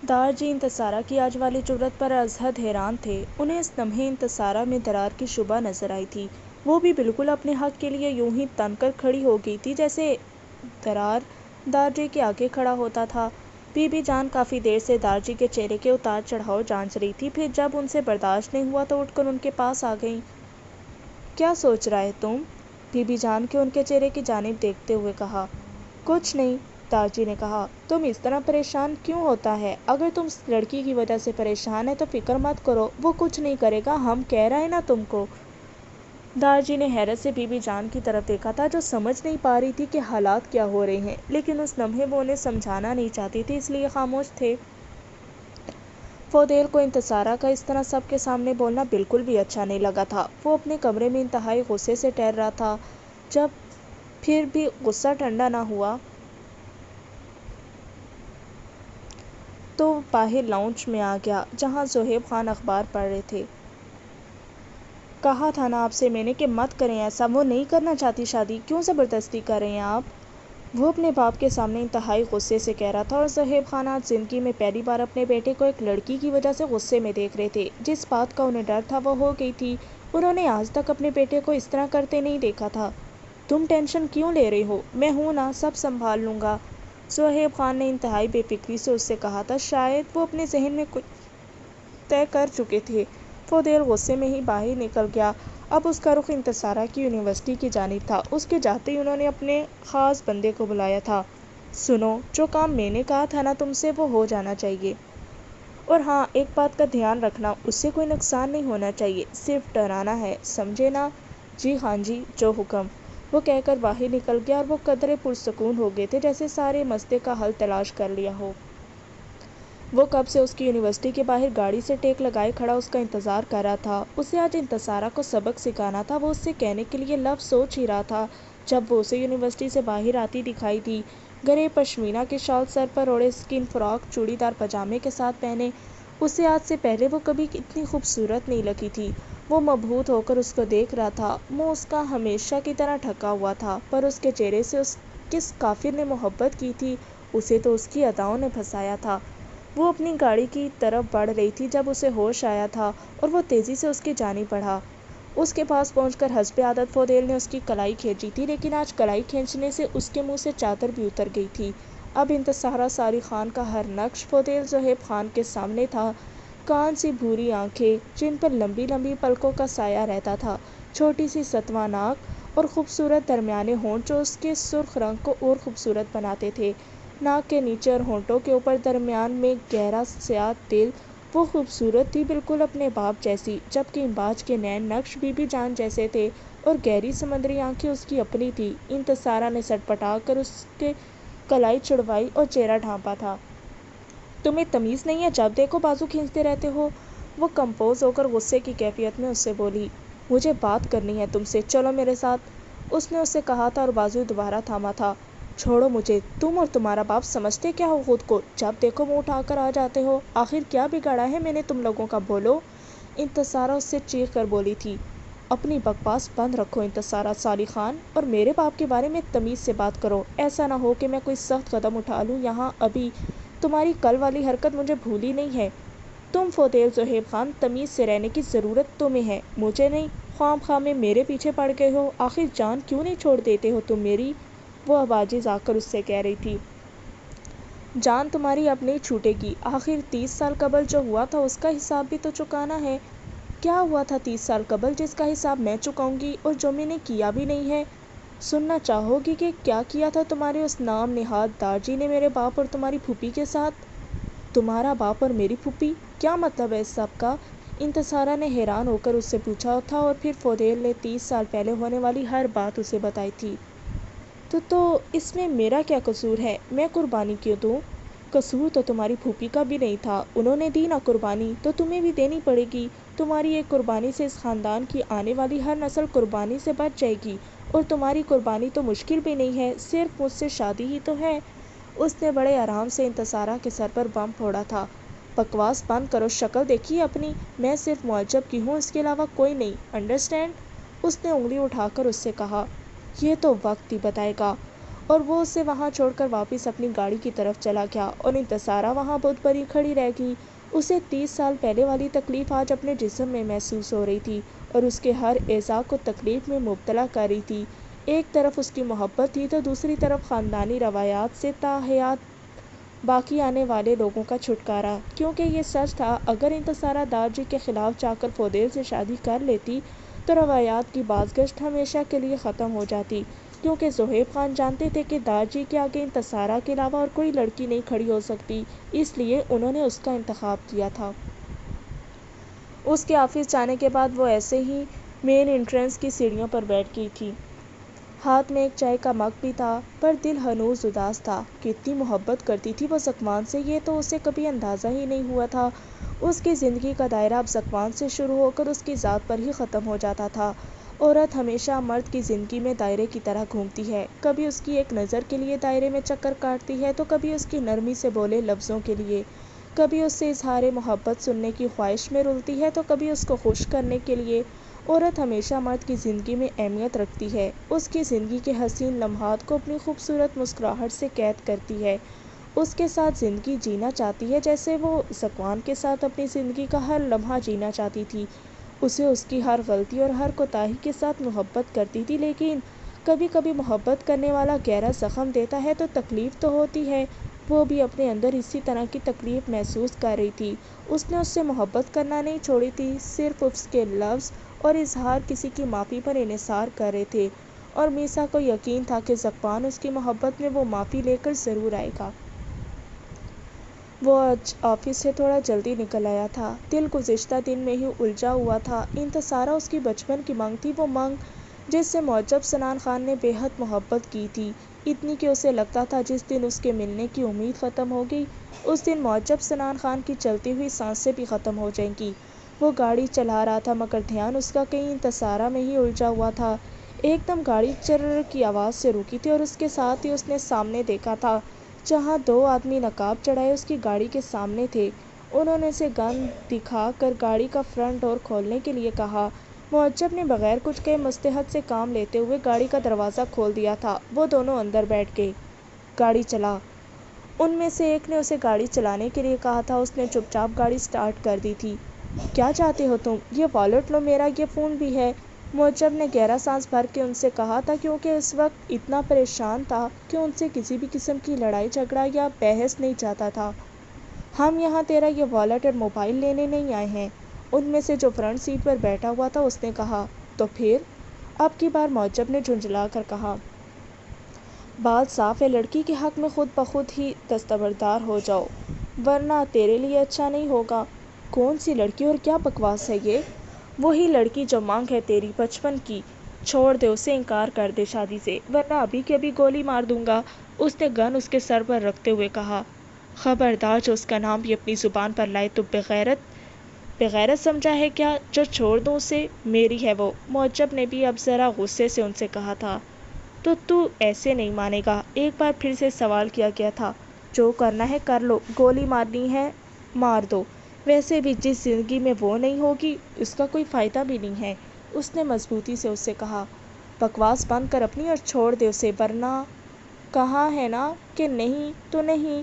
دار جی انتصارہ کی آج والی جرأت پر از حد حیران تھے۔ انہیں اس لمحے انتصارہ میں درار کی شبہ نظر آئی تھی۔ وہ بھی بالکل اپنے حق کے لیے یوں ہی تن کر کھڑی ہو گئی تھی جیسے درار دار جی کے آگے کھڑا ہوتا تھا۔ بی بی جان کافی دیر سے دار جی کے چہرے کے اتار چڑھاؤ جانچ رہی تھی، پھر جب ان سے برداشت نہیں ہوا تو اٹھ کر ان کے پاس آ گئیں۔ کیا سوچ رہے تم؟ بی بی جان کے ان کے چہرے کی جانب دیکھتے ہوئے کہا۔ کچھ نہیں، دار جی نے کہا۔ تم اس طرح پریشان کیوں ہوتا ہے؟ اگر تم اس لڑکی کی وجہ سے پریشان ہے تو فکر مت کرو، وہ کچھ نہیں کرے گا، ہم کہہ رہے نا تم کو۔ دار جی نے حیرت سے بی بی جان کی طرف دیکھا تھا جو سمجھ نہیں پا رہی تھی کہ حالات کیا ہو رہے ہیں، لیکن اس لمحے وہ انہیں سمجھانا نہیں چاہتی تھی، اس لیے خاموش تھے۔ فوادیل کو انتصارہ کا اس طرح سب کے سامنے بولنا بالکل بھی اچھا نہیں لگا تھا۔ وہ اپنے کمرے میں انتہائی غصے سے ٹہل رہا تھا۔ جب پھر بھی غصہ ٹھنڈا نہ ہوا تو وہ باہر لاؤنج میں آ گیا جہاں زہیب خان اخبار پڑھ رہے تھے۔ کہا تھا نا آپ سے میں نے کہ مت کریں ایسا، وہ نہیں کرنا چاہتی شادی، کیوں زبردستی کر رہے ہیں آپ؟ وہ اپنے باپ کے سامنے انتہائی غصے سے کہہ رہا تھا، اور زہیب خان آج زندگی میں پہلی بار اپنے بیٹے کو ایک لڑکی کی وجہ سے غصے میں دیکھ رہے تھے۔ جس بات کا انہیں ڈر تھا وہ ہو گئی تھی۔ انہوں نے آج تک اپنے بیٹے کو اس طرح کرتے نہیں دیکھا تھا۔ تم ٹینشن کیوں لے رہے ہو؟ میں ہوں نا، سب سنبھال لوں گا، زہیب خان نے انتہائی بے فکری سے اس سے کہا تھا۔ شاید وہ اپنے ذہن میں کچھ طے کر چکے تھے۔ فوادیل غصے میں ہی باہر نکل گیا۔ اب اس کا رخ انتصارہ کی یونیورسٹی کی جانب تھا۔ اس کے جاتے ہی انہوں نے اپنے خاص بندے کو بلایا تھا۔ سنو، جو کام میں نے کہا تھا نا تم سے، وہ ہو جانا چاہیے۔ اور ہاں، ایک بات کا دھیان رکھنا، اس سے کوئی نقصان نہیں ہونا چاہیے، صرف ڈرانا ہے، سمجھے نا؟ جی ہاں جی، جو حکم، وہ کہہ کر باہر نکل گیا، اور وہ قدرے پرسکون ہو گئے تھے جیسے سارے مسئلے کا حل تلاش کر لیا ہو۔ وہ کب سے اس کی یونیورسٹی کے باہر گاڑی سے ٹیک لگائے کھڑا اس کا انتظار کر رہا تھا۔ اسے آج انتصارہ کو سبق سکھانا تھا۔ وہ اس سے کہنے کے لیے لفظ سوچ ہی رہا تھا جب وہ اسے یونیورسٹی سے باہر آتی دکھائی دی، گرے پشمینہ کی شال سر پر اوڑھے، اسکن فراک چوڑی دار پاجامے کے ساتھ پہنے۔ اسے آج سے پہلے وہ کبھی اتنی خوبصورت نہیں لگی تھی۔ وہ مبہوت ہو کر اس کو دیکھ رہا تھا۔ منہ اس کا ہمیشہ کی طرح ڈھکا ہوا تھا، پر اس کے چہرے سے کس کافر نے محبت کی تھی، اسے تو اس کی اداؤں نے پھنسایا تھا۔ وہ اپنی گاڑی کی طرف بڑھ رہی تھی جب اسے ہوش آیا تھا، اور وہ تیزی سے اس کی جانب بڑھا۔ اس کے پاس پہنچ کر حسب عادت فوادیل نے اس کی کلائی کھینچی تھی، لیکن آج کلائی کھینچنے سے اس کے منہ سے چادر بھی اتر گئی تھی۔ اب انتصارہ ساری خان کا ہر نقش فوادیل زہیب خان کے سامنے تھا۔ کان سی بھوری آنکھیں جن پر لمبی لمبی پلکوں کا سایہ رہتا تھا، چھوٹی سی ستواں ناک، اور خوبصورت درمیانے ہونٹ جو اس کے سرخ رنگ کو اور خوبصورت بناتے تھے۔ ناک کے نیچے اور ہونٹوں کے اوپر درمیان میں گہرا سیاہ تل۔ وہ خوبصورت تھی بالکل اپنے باپ جیسی، جبکہ امباج کے نین نقش بی بی جان جیسے تھے، اور گہری سمندری آنکھیں اس کی اپنی تھیں۔ انتصارہ نے سٹ پٹا کر اس کے کلائی چڑھوائی اور چہرہ ڈھانپا تھا۔ تمہیں تمیز نہیں ہے، جب دیکھو بازو کھینچتے رہتے ہو؟ وہ کمپوز ہو کر غصے کی کیفیت میں اس سے بولی۔ مجھے بات کرنی ہے تم سے، چلو میرے ساتھ، اس نے اس سے کہا تھا اور بازو دوبارہ تھاما تھا۔ چھوڑو مجھے، تم اور تمہارا باپ سمجھتے کیا ہو خود کو؟ جب دیکھو منہ اٹھا کر آ جاتے ہو، آخر کیا بگاڑا ہے میں نے تم لوگوں کا، بولو؟ انتصارہ اس سے چیخ کر بولی تھی۔ اپنی بکواس بند رکھو انتصارہ سالی خان، اور میرے باپ کے بارے میں تمیز سے بات کرو، ایسا نہ ہو کہ میں کوئی سخت قدم اٹھا لوں یہاں ابھی۔ تمہاری کل والی حرکت مجھے بھولی نہیں ہے۔ تم فوادیل زہیب خان، تمیز سے رہنے کی ضرورت تمہیں ہے، مجھے نہیں۔ خواہ خواہ میں میرے پیچھے پڑ گئے ہو، آخر جان کیوں نہیں چھوڑ دیتے ہو تم میری؟ وہ اب عاجز آ کر اس سے کہہ رہی تھی۔ جان تمہاری اب نہیں چھوٹے گی، آخر 30 سال قبل جو ہوا تھا اس کا حساب بھی تو چکانا ہے۔ کیا ہوا تھا 30 سال قبل جس کا حساب میں چکاؤں گی، اور جو میں نے کیا بھی نہیں ہے؟ سننا چاہو گی کہ کیا کیا تھا تمہارے اس نام نہاد دار جی نے میرے باپ اور تمہاری پھوپھی کے ساتھ؟ تمہارا باپ اور میری پھوپھی، کیا مطلب ہے اس سب کا؟ انتصارہ نے حیران ہو کر اس سے پوچھا تھا، اور پھر فوادیل نے 30 سال پہلے ہونے والی ہر بات اسے بتائی تھی۔ تو اس میں میرا کیا قصور ہے؟ میں قربانی کیوں دوں؟ قصور تو تمہاری پھوپھی کا بھی نہیں تھا، انہوں نے دی نا قربانی، تو تمہیں بھی دینی پڑے گی۔ تمہاری ایک قربانی سے اس خاندان کی آنے والی ہر نسل قربانی سے بچ جائے گی، اور تمہاری قربانی تو مشکل بھی نہیں ہے، صرف مجھ سے شادی ہی تو ہے۔ اس نے بڑے آرام سے انتصارہ کے سر پر بم پھوڑا تھا۔ بکواس بند کرو، شکل دیکھی اپنی، میں صرف معجب کی ہوں، اس کے علاوہ کوئی نہیں، انڈرسٹینڈ؟ اس نے انگلی اٹھا کر اس سے کہا۔ یہ تو وقت ہی بتائے گا۔ اور وہ اسے وہاں چھوڑ کر واپس اپنی گاڑی کی طرف چلا گیا اور انتصارہ وہاں بت پری کھڑی رہ گئی۔ اسے 30 سال پہلے والی تکلیف آج اپنے جسم میں محسوس ہو رہی تھی اور اس کے ہر اعضاء کو تکلیف میں مبتلا کر رہی تھی۔ ایک طرف اس کی محبت تھی تو دوسری طرف خاندانی روایات سے تاحیات باقی آنے والے لوگوں کا چھٹکارا، کیونکہ یہ سچ تھا اگر انتصارہ دار جی کے خلاف جا کر فودیل سے شادی کر لیتی تو روایات کی بازگشت ہمیشہ کے لیے ختم ہو جاتی، کیونکہ زہیب خان جانتے تھے کہ دار جی کے آگے انتصارہ کے علاوہ اور کوئی لڑکی نہیں کھڑی ہو سکتی، اس لیے انہوں نے اس کا انتخاب کیا تھا۔ اس کے آفس جانے کے بعد وہ ایسے ہی مین انٹرنس کی سیڑھیوں پر بیٹھ گئی تھی۔ ہاتھ میں ایک چائے کا مگ بھی تھا، پر دل ہنوز اداس تھا۔ کتنی محبت کرتی تھی وہ ذکوان سے، یہ تو اسے کبھی اندازہ ہی نہیں ہوا تھا۔ اس کی زندگی کا دائرہ اب ذکوان سے شروع ہو کر اس کی ذات پر ہی ختم ہو جاتا تھا۔ عورت ہمیشہ مرد کی زندگی میں دائرے کی طرح گھومتی ہے، کبھی اس کی ایک نظر کے لیے دائرے میں چکر کاٹتی ہے تو کبھی اس کی نرمی سے بولے لفظوں کے لیے، کبھی اس سے اظہار محبت سننے کی خواہش میں رلتی ہے تو کبھی اس کو خوش کرنے کے لیے۔ عورت ہمیشہ مرد کی زندگی میں اہمیت رکھتی ہے، اس کی زندگی کے حسین لمحات کو اپنی خوبصورت مسکراہٹ سے قید کرتی ہے، اس کے ساتھ زندگی جینا چاہتی ہے جیسے وہ ذکوان کے ساتھ اپنی زندگی کا ہر لمحہ جینا چاہتی تھی۔ اسے اس کی ہر غلطی اور ہر کوتاہی کے ساتھ محبت کرتی تھی، لیکن کبھی کبھی محبت کرنے والا گہرا زخم دیتا ہے تو تکلیف تو ہوتی ہے۔ وہ بھی اپنے اندر اسی طرح کی تکلیف محسوس کر رہی تھی۔ اس نے اس سے محبت کرنا نہیں چھوڑی تھی، صرف اس کے لفظ اور اظہار کسی کی معافی پر انحصار کر رہے تھے، اور میسا کو یقین تھا کہ ذکوان اس کی محبت میں وہ معافی لے کر ضرور آئے گا۔ وہ آج آفس سے تھوڑا جلدی نکل آیا تھا، دل گزشتہ دن میں ہی الجھا ہوا تھا۔ انتصارہ اس کی بچپن کی منگ تھی، وہ منگ جس سے معجب سنان خان نے بے حد محبت کی تھی، اتنی کہ اسے لگتا تھا جس دن اس کے ملنے کی امید ختم ہوگی اس دن معجب سنان خان کی چلتی ہوئی سانسیں بھی ختم ہو جائیں گی۔ وہ گاڑی چلا رہا تھا مگر دھیان اس کا کہیں انتصارہ میں ہی الجھا ہوا تھا۔ ایک دم گاڑی چرر کی آواز سے رکی تھی اور اس کے ساتھ ہی اس نے سامنے دیکھا تھا جہاں دو آدمی نقاب چڑھائے اس کی گاڑی کے سامنے تھے۔ انہوں نے اسے گن دکھا کر گاڑی کا فرنٹ ڈور کھولنے کے لیے کہا۔ معجب نے بغیر کچھ کہے مستحد سے کام لیتے ہوئے گاڑی کا دروازہ کھول دیا تھا۔ وہ دونوں اندر بیٹھ گئے۔ گاڑی چلا، ان میں سے ایک نے اسے گاڑی چلانے کے لیے کہا تھا۔ اس نے چپ چاپ گاڑی سٹارٹ کر دی تھی۔ کیا چاہتے ہو تم؟ یہ والیٹ لو، میرا یہ فون بھی ہے، معجب نے گہرا سانس بھر کے ان سے کہا تھا، کیونکہ اس وقت اتنا پریشان تھا کہ ان سے کسی بھی قسم کی لڑائی جھگڑا یا بحث نہیں چاہتا تھا۔ ہم یہاں تیرا یہ والیٹ اور موبائل لینے نہیں آئے ہیں، ان میں سے جو فرنٹ سیٹ پر بیٹھا ہوا تھا اس نے کہا۔ تو پھر؟ اب کی بار معجب نے جھنجھلا کر کہا۔ بات صاف ہے، لڑکی کے حق میں خود بخود ہی دستبردار ہو جاؤ، ورنہ تیرے لیے اچھا نہیں ہوگا۔ کون سی لڑکی اور کیا بکواس ہے یہ؟ وہی لڑکی جو مانگ ہے تیری بچپن کی، چھوڑ دے اسے، انکار کر دے شادی سے، ورنہ ابھی کے ابھی گولی مار دوں گا، اس نے گن اس کے سر پر رکھتے ہوئے کہا۔ خبردار، جو اس کا نام بھی اپنی زبان پر لائے تو بغیرت سمجھا ہے کیا جو چھوڑ دوں اسے؟ میری ہے وہ، معجب نے بھی اب ذرا غصے سے ان سے کہا تھا۔ تو ایسے نہیں مانے گا؟ ایک بار پھر سے سوال کیا گیا تھا۔ جو کرنا ہے کر لو، گولی مارنی ہے مار دو، ویسے بھی جس زندگی میں وہ نہیں ہوگی اس کا کوئی فائدہ بھی نہیں ہے، اس نے مضبوطی سے اس سے کہا۔ بکواس بند کر اپنی اور چھوڑ دے اسے، ورنہ کہا ہے نا کہ نہیں تو نہیں۔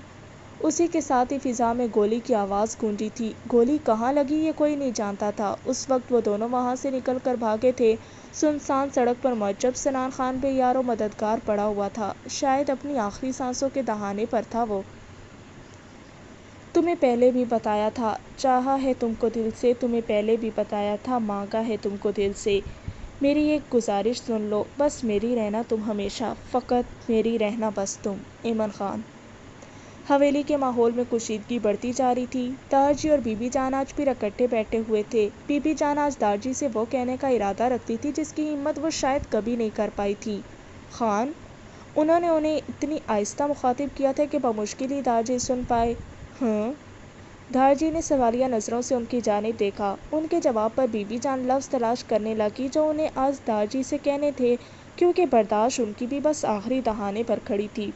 اسی کے ساتھ ہی فضا میں گولی کی آواز گونجی تھی۔ گولی کہاں لگی یہ کوئی نہیں جانتا تھا، اس وقت وہ دونوں وہاں سے نکل کر بھاگے تھے۔ سنسان سڑک پر معجب سنان خان بے یار و مددگار پڑا ہوا تھا، شاید اپنی آخری سانسوں کے دہانے پر تھا وہ۔ تمہیں پہلے بھی بتایا تھا، چاہا ہے تم کو دل سے، تمہیں پہلے بھی بتایا تھا، مانگا ہے تم کو دل سے، میری ایک گزارش سن لو، بس میری رہنا تم ہمیشہ، فقط میری رہنا بس تم۔ ایمن خان۔ حویلی کے ماحول میں کشیدگی بڑھتی جا رہی تھی۔ دار جی اور بی بی جان آج پھر اکٹھے بیٹھے ہوئے تھے۔ بی بی جان آج دار جی سے وہ کہنے کا ارادہ رکھتی تھی جس کی ہمت وہ شاید کبھی نہیں کر پائی تھی۔ خان، انہوں نے انہیں اتنی آہستہ مخاطب کیا تھا کہ بمشکل ہی دار جی سن پائے۔ ہاں؟ دار جی نے سوالیہ نظروں سے ان کی جانب دیکھا۔ ان کے جواب پر بی بی جان لفظ تلاش کرنے لگی جو انہیں آج دار جی سے کہنے تھے، کیونکہ برداشت ان کی بھی بس آخری دہانے پر کھڑی تھی۔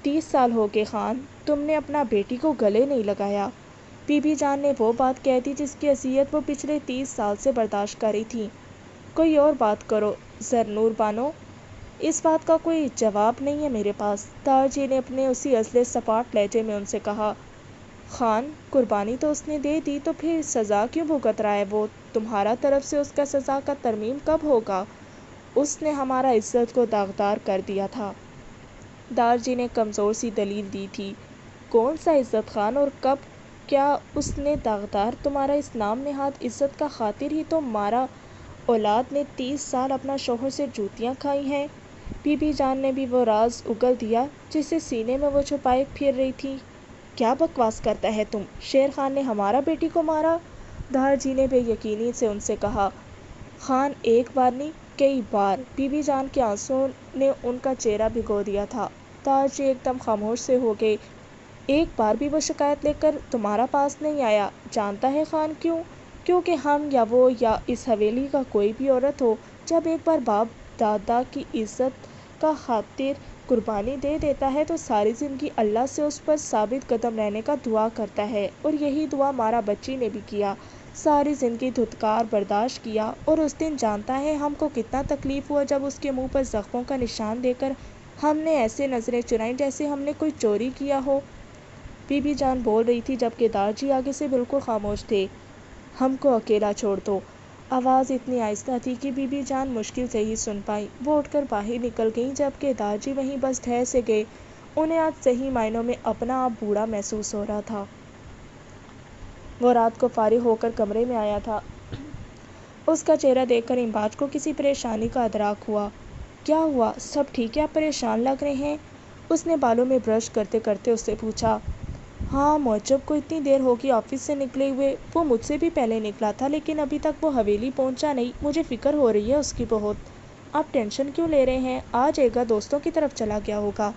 30 سال ہو گئے خان، تم نے اپنا بیٹی کو گلے نہیں لگایا۔ بی بی جان نے وہ بات کہہ دی جس کی اذیت وہ پچھلے 30 سال سے برداشت کر رہی تھی۔ کوئی اور بات کرو زرنور بانو۔ اس بات کا کوئی جواب نہیں ہے میرے پاس۔ دارجی نے اپنے اسی اصل سپاٹ لہجے میں ان سے کہا۔ خان، قربانی تو اس نے دے دی، تو پھر سزا کیوں بھگت رہا ہے وہ؟ تمہارا طرف سے اس کا سزا کا ترمیم کب ہوگا؟ اس نے ہمارا عزت کو داغدار کر دیا تھا۔ دارجی نے کمزور سی دلیل دی تھی۔ کون سا عزت خان، اور کب؟ کیا اس نے داغدار تمہارا اس نام نہاد عزت کا خاطر ہی تو مارا؟ اولاد نے 30 سال اپنا شوہر سے جوتیاں کھائی ہیں۔ بی بی جان نے بھی وہ راز اگل دیا جسے سینے میں وہ چھپائے پھر رہی تھی۔ کیا بکواس کرتا ہے تم؟ شیر خان نے ہمارا بیٹی کو مارا؟ دارجی نے بے یقینی سے ان سے کہا۔ خان، ایک بار نہیں، کئی بار۔ بی بی جان کے آنسوؤں نے ان کا چہرہ بھگو دیا تھا۔ دارجی ایک دم خاموش سے ہو گئے۔ ایک بار بھی وہ شکایت لے کر تمہارا پاس نہیں آیا؟ جانتا ہے خان کیوں؟ کیونکہ ہم یا وہ یا اس حویلی کا کوئی بھی عورت ہو، جب ایک بار باپ دادا کی عزت کا خاطر قربانی دے دیتا ہے تو ساری زندگی اللہ سے اس پر ثابت قدم رہنے کا دعا کرتا ہے، اور یہی دعا مارا بچی نے بھی کیا۔ ساری زندگی دھتکار برداشت کیا، اور اس دن جانتا ہے ہم کو کتنا تکلیف ہوا جب اس کے منہ پر زخموں کا نشان دے کر ہم نے ایسے نظریں چرائیں جیسے ہم نے کوئی چوری کیا ہو۔ بی بی جان بول رہی تھی جبکہ دارجی آگے سے بالکل خاموش تھے۔ ہم کو اکیلا چھوڑ دو۔ آواز اتنی آہستہ تھی کہ بی بی جان مشکل سے ہی سن پائیں۔ وہ اٹھ کر باہر نکل گئیں جبکہ دارجی وہیں بس ٹھہر سے گئے۔ انہیں آج صحیح معنوں میں اپنا آپ بوڑھا محسوس ہو رہا تھا۔ وہ رات کو فارغ ہو کر کمرے میں آیا تھا۔ اس کا چہرہ دیکھ کر امباج کو کسی پریشانی کا ادراک ہوا۔ کیا ہوا؟ سب ٹھیک ہے؟ آپ پریشان لگ رہے ہیں۔ اس نے بالوں میں برش کرتے کرتے اس سے پوچھا۔ ہاں، معجب کو اتنی دیر ہوگی آفس سے نکلے ہوئے۔ وہ مجھ سے بھی پہلے نکلا تھا لیکن ابھی تک وہ حویلی پہنچا نہیں۔ مجھے فکر ہو رہی ہے اس کی بہت۔ آپ ٹینشن کیوں لے رہے ہیں؟ آ جائے گا، دوستوں کی طرف چلا گیا ہوگا۔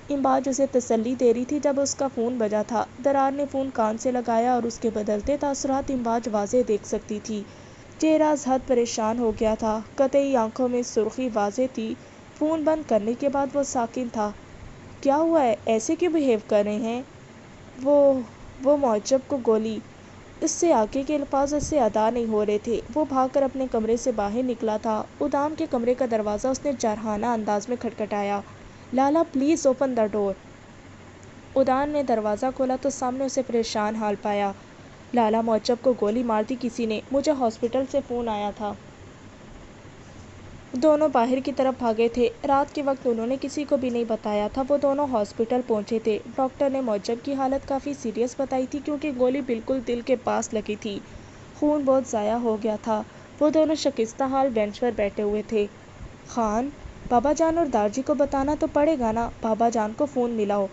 امباج اسے تسلی دے رہی تھی جب اس کا فون بجا تھا۔ درار نے فون کان سے لگایا اور اس کے بدلتے تاثرات امباج واضح دیکھ سکتی تھی۔ چہرہ از حد پریشان ہو گیا تھا، قطعی آنکھوں میں سرخی واضح تھی۔ فون بند کرنے کے بعد وہ ساکن تھا۔ کیا ہوا ہے؟ ایسے کیوں بہیو کر رہے ہیں؟ وہ معجب کو گولی۔ اس سے آگے کے الفاظ اس سے ادا نہیں ہو رہے تھے۔ وہ بھاگ کر اپنے کمرے سے باہر نکلا تھا۔ ادام کے کمرے کا دروازہ اس نے جارحانہ انداز میں کھٹکھٹایا۔ لالا، پلیز اوپن دا ڈور۔ ادام نے دروازہ کھولا تو سامنے اسے پریشان حال پایا۔ لالا، معجب کو گولی مار دی کسی نے، مجھے ہاسپٹل سے فون آیا تھا۔ دونوں باہر کی طرف بھاگے تھے۔ رات کے وقت انہوں نے کسی کو بھی نہیں بتایا تھا۔ وہ دونوں ہاسپٹل پہنچے تھے۔ ڈاکٹر نے معجب کی حالت کافی سیریس بتائی تھی کیونکہ گولی بالکل دل کے پاس لگی تھی۔ خون بہت ضائع ہو گیا تھا۔ وہ دونوں شکستہ حال بینچ پر بیٹھے ہوئے تھے۔ خان، بابا جان اور دارجی کو بتانا تو پڑے گا نا۔ بابا جان کو فون ملاؤ۔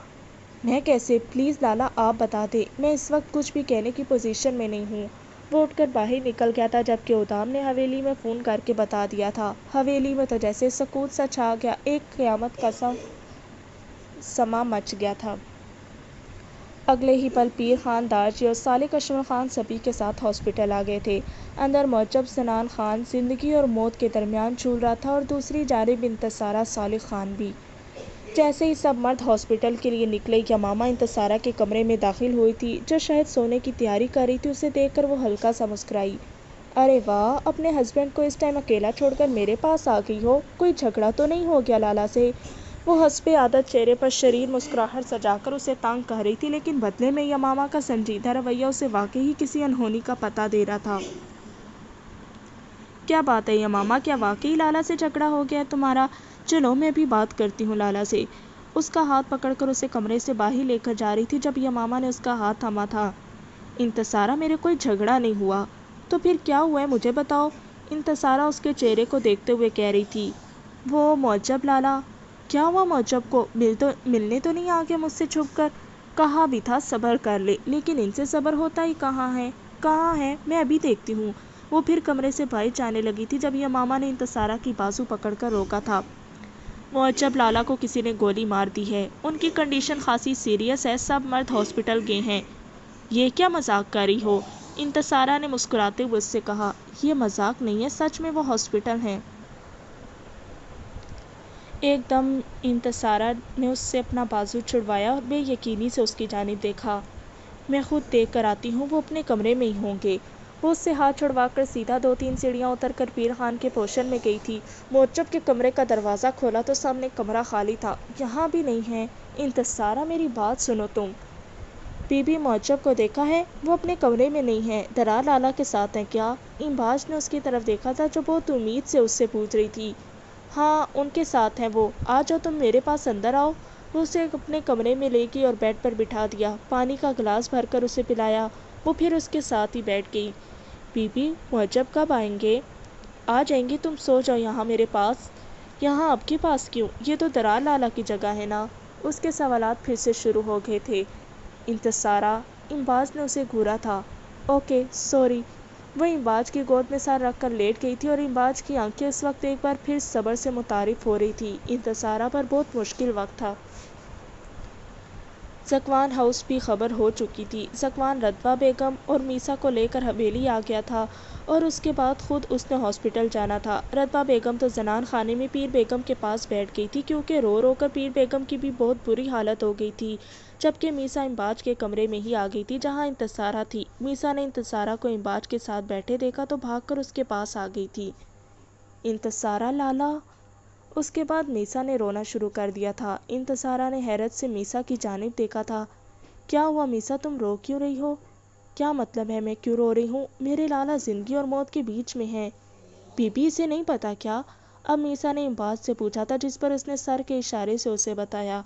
میں کیسے؟ پلیز لالا، آپ بتا دیں۔ میں اس وقت کچھ بھی کہنے کی پوزیشن میں نہیں ہوں۔ وہ اٹھ کر باہر نکل گیا تھا جبکہ ادام نے حویلی میں فون کر کے بتا دیا تھا۔ حویلی میں تو جیسے سکوت سا چھا گیا، ایک قیامت کا سما مچ گیا تھا۔ اگلے ہی پل پیر خان، دارجی اور سالک اشمل خان سبھی کے ساتھ ہاسپٹل آ گئے تھے۔ اندر معجب سنان خان زندگی اور موت کے درمیان جھول رہا تھا اور دوسری جانب انتصارہ سالک خان بھی۔ جیسے ہی سب مرد ہاسپٹل کے لیے نکلے، یمامہ انتصارہ کے کمرے میں داخل ہوئی تھی جو شاید سونے کی تیاری کر رہی تھی۔ اسے دیکھ کر وہ ہلکا سا مسکرائی۔ ارے واہ، اپنے ہسبینڈ کو اس ٹائم اکیلا چھوڑ کر میرے پاس آ گئی ہو۔ کوئی جھگڑا تو نہیں ہو گیا لالا سے؟ وہ حسب عادت چہرے پر شریر مسکراہٹ سجا کر اسے تنگ کہہ رہی تھی لیکن بدلے میں یمامہ کا سنجیدہ رویہ اسے واقعی کسی انہونی کا پتہ دے رہا تھا۔ کیا بات ہے یمامہ، کیا واقعی لالا سے جھگڑا ہو گیا ہے تمہارا؟ چلو میں بھی بات کرتی ہوں لالا سے۔ اس کا ہاتھ پکڑ کر اسے کمرے سے باہر لے کر جا رہی تھی جب یمامہ نے اس کا ہاتھ تھاما تھا۔ انتصارہ، میرے کوئی جھگڑا نہیں ہوا۔ تو پھر کیا ہوا ہے مجھے بتاؤ، انتصارہ اس کے چہرے کو دیکھتے ہوئے کہہ رہی تھی۔ وہ معجب لالا۔ کیا ہوا معجب کو؟ ملنے تو نہیں آ گیا مجھ سے چھپ کر؟ کہا بھی تھا صبر کر لے، لیکن ان سے صبر ہوتا ہی کہاں ہے؟ کہاں ہے؟ میں ابھی دیکھتی ہوں۔ وہ پھر کمرے سے باہر جانے لگی تھی جب یمامہ نے انتصارہ کی بازو پکڑ کر روکا تھا۔ معجب لالا کو کسی نے گولی مار دی ہے، ان کی کنڈیشن خاصی سیریس ہے، سب مرد ہاسپٹل گئے ہیں۔ یہ کیا مذاق کر رہی ہو؟ انتصارہ نے مسکراتے ہوئے اس سے کہا۔ یہ مذاق نہیں ہے، سچ میں وہ ہاسپٹل ہیں۔ ایک دم انتصارہ نے اس سے اپنا بازو چھڑوایا اور بے یقینی سے اس کی جانب دیکھا۔ میں خود دیکھ کر آتی ہوں، وہ اپنے کمرے میں ہی ہوں گے۔ وہ اس سے ہاتھ چھڑوا کر سیدھا 2-3 سیڑھیاں اتر کر پیر خان کے پوشن میں گئی تھی۔ معجب کے کمرے کا دروازہ کھولا تو سامنے کمرہ خالی تھا۔ یہاں بھی نہیں ہے۔ انتصارہ میری بات سنو تم۔ بی بی معجب کو دیکھا ہے؟ وہ اپنے کمرے میں نہیں ہے، درار لالا کے ساتھ ہیں کیا؟ امباج نے اس کی طرف دیکھا تھا جو بہت امید سے اس سے پوچھ رہی تھی۔ ہاں ان کے ساتھ ہیں وہ، آ جاؤ تم میرے پاس اندر آؤ۔ وہ اسے اپنے کمرے میں لے گئی اور بیڈ پر بٹھا دیا، پانی کا گلاس بھر کر اسے پلایا۔ وہ پھر اس کے ساتھ ہی بیٹھ گئی۔ بی بی معجب کب آئیں گے؟ آ جائیں گے، تم سو جاؤ یہاں میرے پاس۔ یہاں آپ کے پاس کیوں؟ یہ تو درار لالا کی جگہ ہے نا۔ اس کے سوالات پھر سے شروع ہو گئے تھے۔ انتصارہ، امباج نے اسے گھورا تھا۔ Okay sorry. وہ امباج کی گود میں سر رکھ کر لیٹ گئی تھی اور امباج کی آنکھیں اس وقت ایک بار پھر صبر سے متعارف ہو رہی تھی۔ انتصارہ پر بہت مشکل وقت تھا۔ ذکوان ہاؤس بھی خبر ہو چکی تھی۔ ذکوان رتبہ بیگم اور میسا کو لے کر حویلی آ گیا تھا اور اس کے بعد خود اس نے ہاسپٹل جانا تھا۔ رتبہ بیگم تو زنان خانے میں پیر بیگم کے پاس بیٹھ گئی تھی کیونکہ رو رو کر پیر بیگم کی بھی بہت بری حالت ہو گئی تھی، جبکہ میسا امباج کے کمرے میں ہی آ گئی تھی جہاں انتصارہ تھی۔ میسا نے انتصارہ کو امباج کے ساتھ بیٹھے دیکھا تو بھاگ کر اس کے پاس آ گئی تھی۔ انتصارہ لالا۔ اس کے بعد میسا نے رونا شروع کر دیا تھا۔ انتصارہ نے حیرت سے میسا کی جانب دیکھا تھا۔ کیا ہوا میسا، تم رو کیوں رہی ہو؟ کیا مطلب ہے میں کیوں رو رہی ہوں؟ میرے لالا زندگی اور موت کے بیچ میں ہیں۔ بی بی اسے نہیں پتا کیا؟ اب میسا نے امباج سے پوچھا تھا، جس پر اس نے سر کے اشارے سے اسے بتایا۔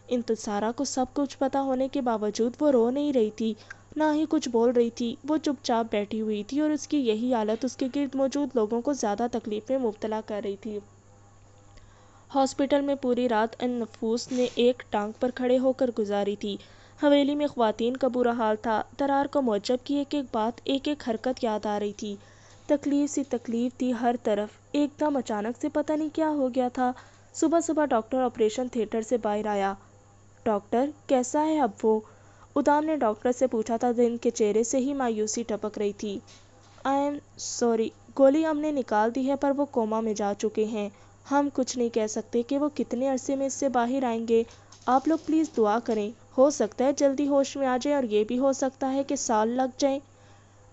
انتصارہ کو سب کچھ پتا ہونے کے باوجود وہ رو نہیں رہی تھی، نہ ہی کچھ بول رہی تھی۔ وہ چپ چاپ بیٹھی ہوئی تھی اور اس کی یہی حالت اس کے گرد موجود لوگوں کو زیادہ تکلیف میں مبتلا کر رہی تھی۔ ہاسپٹل میں پوری رات ان نفوس نے ایک ٹانگ پر کھڑے ہو کر گزاری تھی۔ حویلی میں خواتین کا برا حال تھا۔ درار کو معجب کی ایک ایک بات، ایک ایک حرکت یاد آ رہی تھی۔ تکلیف سی تکلیف تھی ہر طرف۔ ایک دم اچانک سے پتہ نہیں کیا ہو گیا تھا۔ صبح صبح ڈاکٹر آپریشن تھیٹر سے باہر آیا۔ ڈاکٹر کیسا ہے اب وہ؟ ادام نے ڈاکٹر سے پوچھا تھا۔ دن کے چہرے سے ہی مایوسی ٹپک رہی تھی۔ آئی ایم سوری، گولی ہم نے نکال دی ہے پر وہ کوما میں جا چکے ہیں۔ ہم کچھ نہیں کہہ سکتے کہ وہ کتنے عرصے میں اس سے باہر آئیں گے۔ آپ لوگ پلیز دعا کریں، ہو سکتا ہے جلدی ہوش میں آ جائیں اور یہ بھی ہو سکتا ہے کہ سال لگ جائیں۔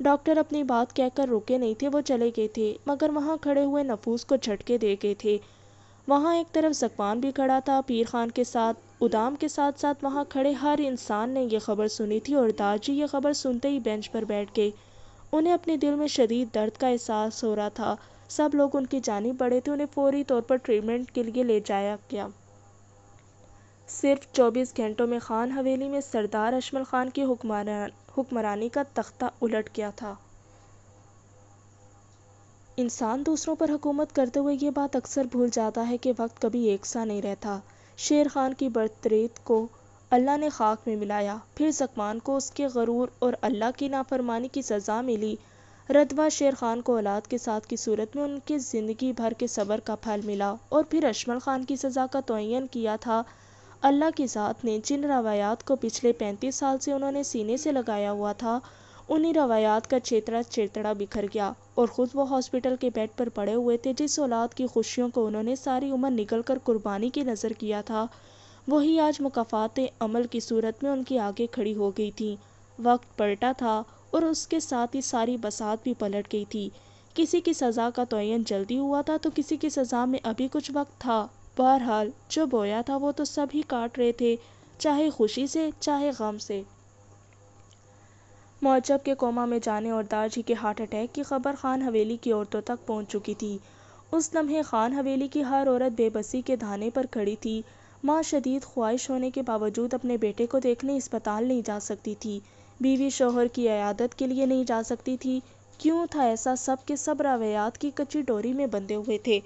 ڈاکٹر اپنی بات کہہ کر رکے نہیں تھے، وہ چلے گئے تھے، مگر وہاں کھڑے ہوئے نفوس کو جھٹکے دے گئے تھے۔ وہاں ایک طرف ذکوان بھی کھڑا تھا پیر خان کے ساتھ، ادام کے ساتھ ساتھ وہاں کھڑے ہر انسان نے یہ خبر سنی تھی اور داجی یہ خبر سنتے ہی بینچ پر بیٹھ گئے۔ انہیں اپنے دل میں شدید درد کا احساس ہو رہا تھا۔ سب لوگ ان کی جانب بڑھے تھے، انہیں فوری طور پر ٹریٹمنٹ کے لیے لے جایا گیا۔ صرف 24 گھنٹوں میں خان حویلی میں سردار اشمل خان کی حکمرانی کا تختہ الٹ گیا تھا۔ انسان دوسروں پر حکومت کرتے ہوئے یہ بات اکثر بھول جاتا ہے کہ وقت کبھی یکساں نہیں رہتا۔ شیر خان کی برتریت کو اللہ نے خاک میں ملایا، پھر ذکوان کو اس کے غرور اور اللہ کی نافرمانی کی سزا ملی۔ رتبہ شیر خان کو اولاد کے ساتھ کی صورت میں ان کے زندگی بھر کے صبر کا پھل ملا، اور پھر اشمل خان کی سزا کا تعین کیا تھا۔ اللہ کی ذات نے جن روایات کو پچھلے 35 سال سے انہوں نے سینے سے لگایا ہوا تھا، انہی روایات کا چیتڑا چیتڑا بکھر گیا، اور خود وہ ہاسپٹل کے بیڈ پر پڑے ہوئے تھے۔ جس اولاد کی خوشیوں کو انہوں نے ساری عمر نگل کر قربانی کی نظر کیا تھا، وہی آج مکافات عمل کی صورت میں ان کے آگے کھڑی ہو گئی تھی۔ وقت پلٹا تھا اور اس کے ساتھ ہی ساری بساط بھی پلٹ گئی تھی۔ کسی کی سزا کا تعین جلدی ہوا تھا تو کسی کی سزا میں ابھی کچھ وقت تھا۔ بہرحال جو بویا تھا وہ تو سب ہی کاٹ رہے تھے، چاہے خوشی سے چاہے غم سے۔ معجب کے کوما میں جانے اور داجی کے ہارٹ اٹیک کی خبر خان حویلی کی عورتوں تک پہنچ چکی تھی۔ اس لمحے خان حویلی کی ہر عورت بے بسی کے دھانے پر کھڑی تھی۔ ماں شدید خواہش ہونے کے باوجود اپنے بیٹے کو دیکھنے اسپتال نہیں جا سکتی تھی، بیوی شوہر کی عیادت کے لیے نہیں جا سکتی تھی۔ کیوں تھا ایسا؟ سب کے سب روایات کی کچی ڈوری میں بندھے ہوئے تھے،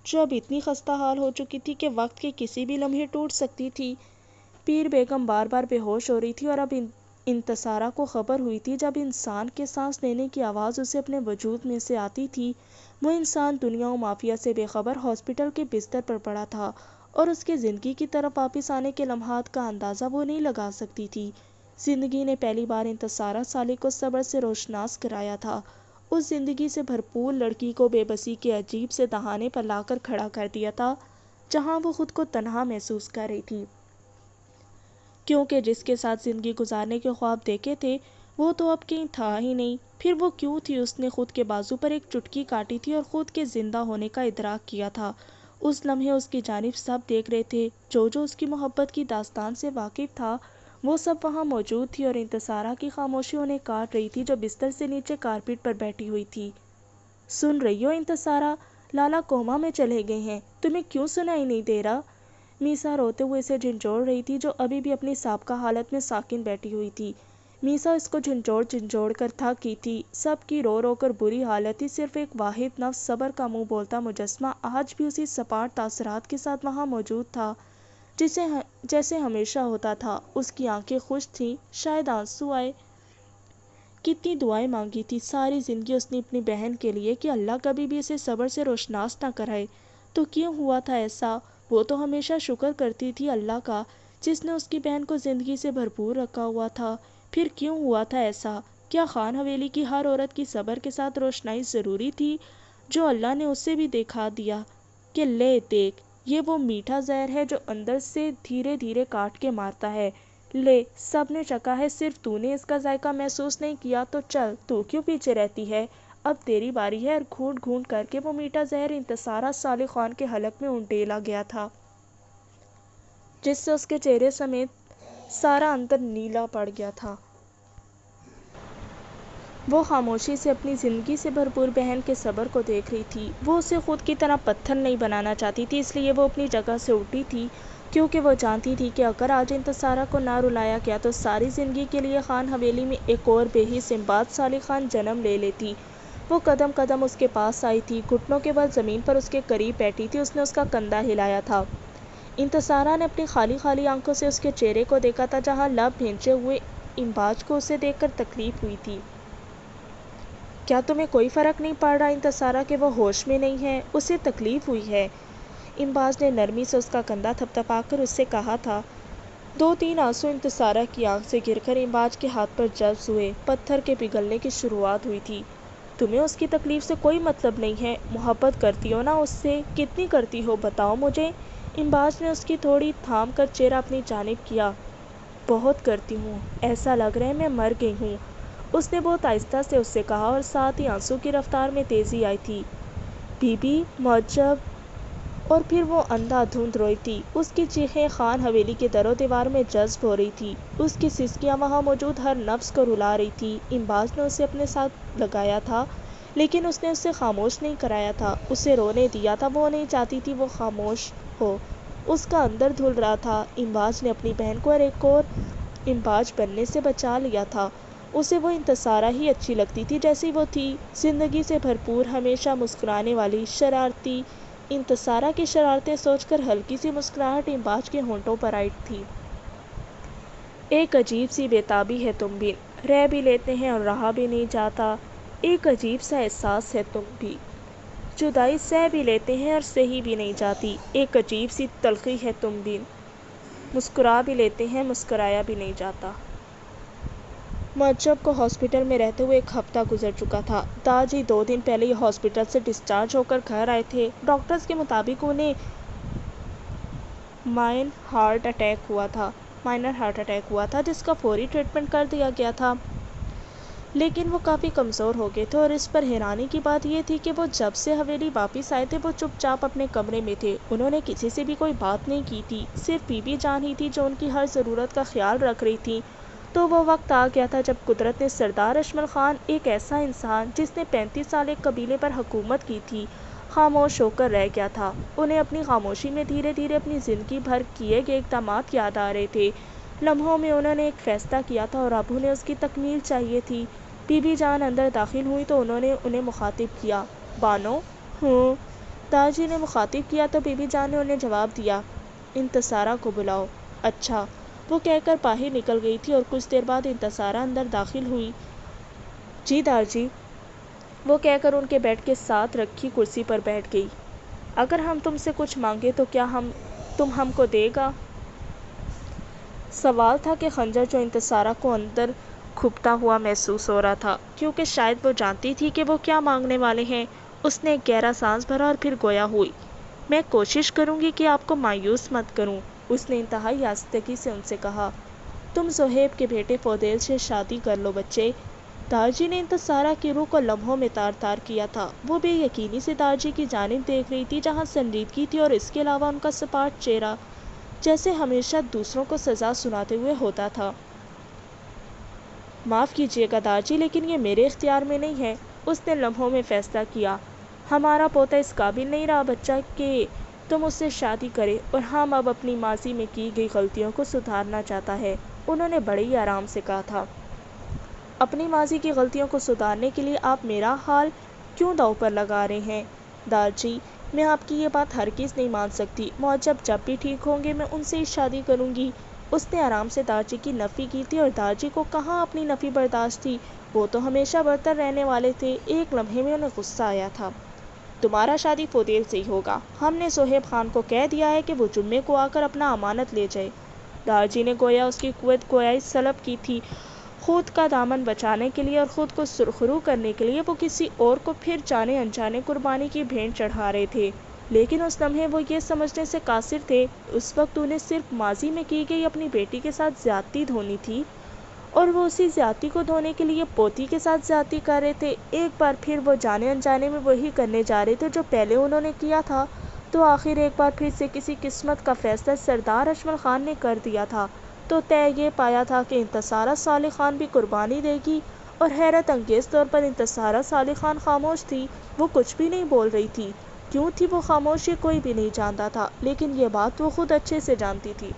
جو اب اتنی خستہ حال ہو چکی تھی کہ وقت کے کسی بھی لمحے ٹوٹ سکتی تھی۔ پیر بیگم بار بار بے ہوش ہو رہی تھی اور اب انتصارہ کو خبر ہوئی تھی جب انسان کے سانس لینے کی آواز اسے اپنے وجود میں سے آتی تھی، وہ انسان دنیا و مافیا سے بے خبر ہاسپٹل کے بستر پر پڑا تھا، اور اس کے زندگی کی طرف واپس آنے کے لمحات کا اندازہ وہ نہیں لگا سکتی تھی۔ زندگی نے پہلی بار انتصارہ سالک کو صبر سے روشناس کرایا تھا، اس زندگی سے بھرپور لڑکی کو بے بسی کے عجیب سے دہانے پر لا کر کھڑا کر دیا تھا، جہاں وہ خود کو تنہا محسوس کر رہی تھی، کیونکہ جس کے ساتھ زندگی گزارنے کے خواب دیکھے تھے وہ تو اب کہیں تھا ہی نہیں، پھر وہ کیوں تھی؟ اس نے خود کے بازو پر ایک چٹکی کاٹی تھی اور خود کے زندہ ہونے کا ادراک کیا تھا۔ اس لمحے اس کی جانب سب دیکھ رہے تھے، جو اس کی محبت کی داستان سے واقف تھا وہ سب وہاں موجود تھی، اور انتصارہ کی خاموشی انہیں کاٹ رہی تھی جو بستر سے نیچے کارپیٹ پر بیٹھی ہوئی تھی۔ سن رہی ہو انتصارہ؟ لالا کوما میں چلے گئے ہیں، تمہیں کیوں سنائی نہیں دے رہا؟ میسا روتے ہوئے اسے جھنجھوڑ رہی تھی، جو ابھی بھی اپنی سابقہ حالت میں ساکن بیٹھی ہوئی تھی۔ میسا اس کو جھنجھوڑ کر تھک گئی تھی، سب کی رو رو کر بری حالت تھی، صرف ایک واحد نفس صبر کا منہ بولتا مجسمہ آج بھی اسی سپاٹ تاثرات کے ساتھ وہاں موجود تھا جیسے ہمیشہ ہوتا تھا۔ اس کی آنکھیں خشک تھیں، شاید آنسو آئے۔ کتنی دعائیں مانگی تھی ساری زندگی اس نے اپنی بہن کے لیے کہ اللہ کبھی بھی اسے صبر سے روشناس نہ کرائے، تو کیوں ہوا تھا ایسا؟ وہ تو ہمیشہ شکر کرتی تھی اللہ کا جس نے اس کی بہن کو زندگی سے بھرپور رکھا ہوا تھا، پھر کیوں ہوا تھا ایسا؟ کیا خان حویلی کی ہر عورت کی صبر کے ساتھ روشنائی ضروری تھی، جو اللہ نے اسے بھی دکھا دیا کہ لے دیکھ، یہ وہ میٹھا زہر ہے جو اندر سے دھیرے دھیرے کاٹ کے مارتا ہے، لے سب نے چکھا ہے صرف تو نے اس کا ذائقہ محسوس نہیں کیا، تو چل تو کیوں پیچھے رہتی ہے، اب تیری باری ہے۔ اور گھونٹ گھونٹ کر کے وہ میٹھا زہر انتصارہ صالح خان کے حلق میں انڈیلا گیا تھا، جس سے اس کے چہرے سمیت سارا اندر نیلا پڑ گیا تھا۔ وہ خاموشی سے اپنی زندگی سے بھرپور بہن کے صبر کو دیکھ رہی تھی۔ وہ اسے خود کی طرح پتھر نہیں بنانا چاہتی تھی، اس لیے وہ اپنی جگہ سے اٹھی تھی، کیونکہ وہ جانتی تھی کہ اگر آج انتصارہ کو نہ رلایا گیا تو ساری زندگی کے لیے خان حویلی میں ایک اور بے حس امباد صالح خان جنم لے لیتی۔ وہ قدم قدم اس کے پاس آئی تھی، گھٹنوں کے بل زمین پر اس کے قریب بیٹھی تھی، اس نے اس کا کندھا ہلایا تھا۔ انتصارہ نے اپنی خالی خالی آنکھوں سے اس کے چہرے کو دیکھا تھا، جہاں لب بھینچے ہوئے امباج کو اسے دیکھ کر تکلیف ہوئی تھی۔ کیا تمہیں کوئی فرق نہیں پڑ رہا انتصارہ کہ وہ ہوش میں نہیں ہے؟ اسے تکلیف ہوئی ہے۔ امباج نے نرمی سے اس کا کندھا تھپتھپا کر اس سے کہا تھا۔ دو تین آنسو انتصارہ کی آنکھ سے گر کر امباج کے ہاتھ پر جذب ہوئے، پتھر کے پگھلنے کی شروعات ہوئی تھی۔ تمہیں اس کی تکلیف سے کوئی مطلب نہیں ہے؟ محبت کرتی ہو نا اس سے؟ کتنی کرتی ہو بتاؤ مجھے؟ امباج نے اس کی تھوڑی تھام کر چہرہ اپنی جانب کیا۔ بہت کرتی ہوں، ایسا لگ رہا ہے میں مر گئی ہوں، اس نے بہت آہستہ سے اس سے کہا، اور ساتھ ہی آنسو کی رفتار میں تیزی آئی تھی۔ بی بی معجب، اور پھر وہ اندھا دھند روئی تھی۔ اس کی چیخیں خان حویلی کے در و دیوار میں جذب ہو رہی تھی، اس کی سسکیاں وہاں موجود ہر نفس کو رلا رہی تھی۔ امباج نے اسے اپنے ساتھ لگایا تھا، لیکن اس نے اسے خاموش نہیں کرایا تھا، اسے رونے دیا تھا۔ وہ نہیں چاہتی تھی وہ خاموش ہو، اس کا اندر دھل رہا تھا۔ امباج نے اپنی بہن کو ایک اور امباج بننے سے بچا لیا تھا۔ اسے وہ انتصارہ ہی اچھی لگتی تھی جیسی وہ تھی، زندگی سے بھرپور، ہمیشہ مسکرانے والی، شرارتی۔ انتصارہ کی شرارتیں سوچ کر ہلکی سی مسکراہٹ امباج کے ہونٹوں پر آئی تھی۔ ایک عجیب سی بے تابی ہے تم بھی، رہ بھی لیتے ہیں اور رہا بھی نہیں جاتا، ایک عجیب سا احساس ہے تم بھی، جدائی سہ بھی لیتے ہیں اور سہی بھی نہیں جاتی، ایک عجیب سی تلخی ہے تم بھی، مسکرا بھی لیتے ہیں مسکرایا بھی نہیں جاتا۔ معجب کو ہاسپٹل میں رہتے ہوئے ایک ہفتہ گزر چکا تھا۔ داجی 2 دن پہلے ہی ہاسپٹل سے ڈسچارج ہو کر گھر آئے تھے۔ ڈاکٹرز کے مطابق انہیں مائنر ہارٹ اٹیک ہوا تھا، جس کا فوری ٹریٹمنٹ کر دیا گیا تھا، لیکن وہ کافی کمزور ہو گئے تھے، اور اس پر حیرانی کی بات یہ تھی کہ وہ جب سے حویلی واپس آئے تھے وہ چپ چاپ اپنے کمرے میں تھے۔ انہوں نے کسی سے بھی کوئی بات نہیں کی تھی، صرف بی بی جان ہی تھی جو ان کی ہر ضرورت کا خیال رکھ رہی تھی۔ تو وہ وقت آ گیا تھا جب قدرت نے سردار اشمل خان، ایک ایسا انسان جس نے 35 سال ایک قبیلے پر حکومت کی تھی، خاموش ہو کر رہ گیا تھا۔ انہیں اپنی خاموشی میں دھیرے دھیرے اپنی زندگی بھر کیے گئے اقدامات یاد آ رہے تھے۔ لمحوں میں انہوں نے ایک فیصلہ کیا تھا اور اب انہیں اس کی تکمیل چاہیے تھی۔ بی بی جان اندر داخل ہوئی تو انہوں نے انہیں مخاطب کیا، بانو؟ ہوں۔ داجی نے مخاطب کیا تو بی بی جان نے انہیں جواب دیا، انتصارہ کو بلاؤ۔ اچھا، وہ کہہ کر باہر نکل گئی تھی، اور کچھ دیر بعد انتصارہ اندر داخل ہوئی۔ جی داجی، وہ کہہ کر ان کے بیڈ کے ساتھ رکھی کرسی پر بیٹھ گئی۔ اگر ہم تم سے کچھ مانگیں تو کیا تم ہم کو دے گا؟ سوال تھا کہ خنجر جو انتصارہ کو اندر کھپتا ہوا محسوس ہو رہا تھا، کیونکہ شاید وہ جانتی تھی کہ وہ کیا مانگنے والے ہیں۔ اس نے ایک گہرا سانس بھرا اور پھر گویا ہوئی، میں کوشش کروں گی کہ آپ کو مایوس مت کروں، اس نے انتہائی آہستگی سے ان سے کہا۔ تم زہیب کے بیٹے فودیل سے شادی کر لو بچے۔ دارجی نے انتصارہ کی روح کو لمحوں میں تار تار کیا تھا۔ وہ بے یقینی سے دارجی کی جانب دیکھ رہی تھی جہاں سنجیدگی تھی اور اس کے علاوہ ان کا سپاٹ چہرہ جیسے ہمیشہ دوسروں کو سزا سناتے ہوئے ہوتا تھا۔ معاف کیجیے گا دارجی، لیکن یہ میرے اختیار میں نہیں ہے، اس نے لمحوں میں فیصلہ کیا۔ ہمارا پوتا اس قابل نہیں رہا بچہ کہ تم اس سے شادی کرے، اور ہم اب اپنی ماضی میں کی گئی غلطیوں کو سدھارنا چاہتا ہے، انہوں نے بڑے ہی آرام سے کہا تھا۔ اپنی ماضی کی غلطیوں کو سدھارنے کے لیے آپ میرا حال کیوں داؤ پر لگا رہے ہیں؟ دارجی، میں آپ کی یہ بات ہرگز نہیں مان سکتی۔ معجب جب بھی ٹھیک ہوں گے میں ان سے ہی شادی کروں گی۔ اس نے آرام سے دارجی کی نفی کی تھی، اور دارجی کو کہاں اپنی نفی برداشت تھی، وہ تو ہمیشہ برتر رہنے والے تھے۔ ایک لمحے میں انہیں غصہ آیا تھا۔ تمہارا شادی فودیل سے ہی ہوگا، ہم نے زہیب خان کو کہہ دیا ہے کہ وہ جمعے کو آ کر اپنا امانت لے جائے۔ دارجی نے گویا اس کی قوت گویائی سلب کی تھی۔ خود کا دامن بچانے کے لیے اور خود کو سرخرو کرنے کے لیے وہ کسی اور کو پھر جانے انجانے قربانی کی بھیٹ چڑھا رہے تھے، لیکن اس لمحے وہ یہ سمجھنے سے قاصر تھے اس وقت انہیں صرف ماضی میں کی گئی اپنی بیٹی کے ساتھ زیادتی دھونی تھی، اور وہ اسی زیادتی کو دھونے کے لیے پوتی کے ساتھ زیادتی کر رہے تھے۔ ایک بار پھر وہ جانے انجانے میں وہی کرنے جا رہے تھے جو پہلے انہوں نے کیا تھا، تو آخر ایک بار پھر سے کسی قسمت کا فیصلہ سردار اجمل خان نے کر دیا تھا، تو طے یہ پایا تھا کہ انتصارہ صالح خان بھی قربانی دے گی، اور حیرت انگیز طور پر انتصارہ صالح خان خاموش تھی، وہ کچھ بھی نہیں بول رہی تھی۔ کیوں تھی وہ خاموش یہ کوئی بھی نہیں جانتا تھا، لیکن یہ بات وہ خود اچھے سے جانتی تھی۔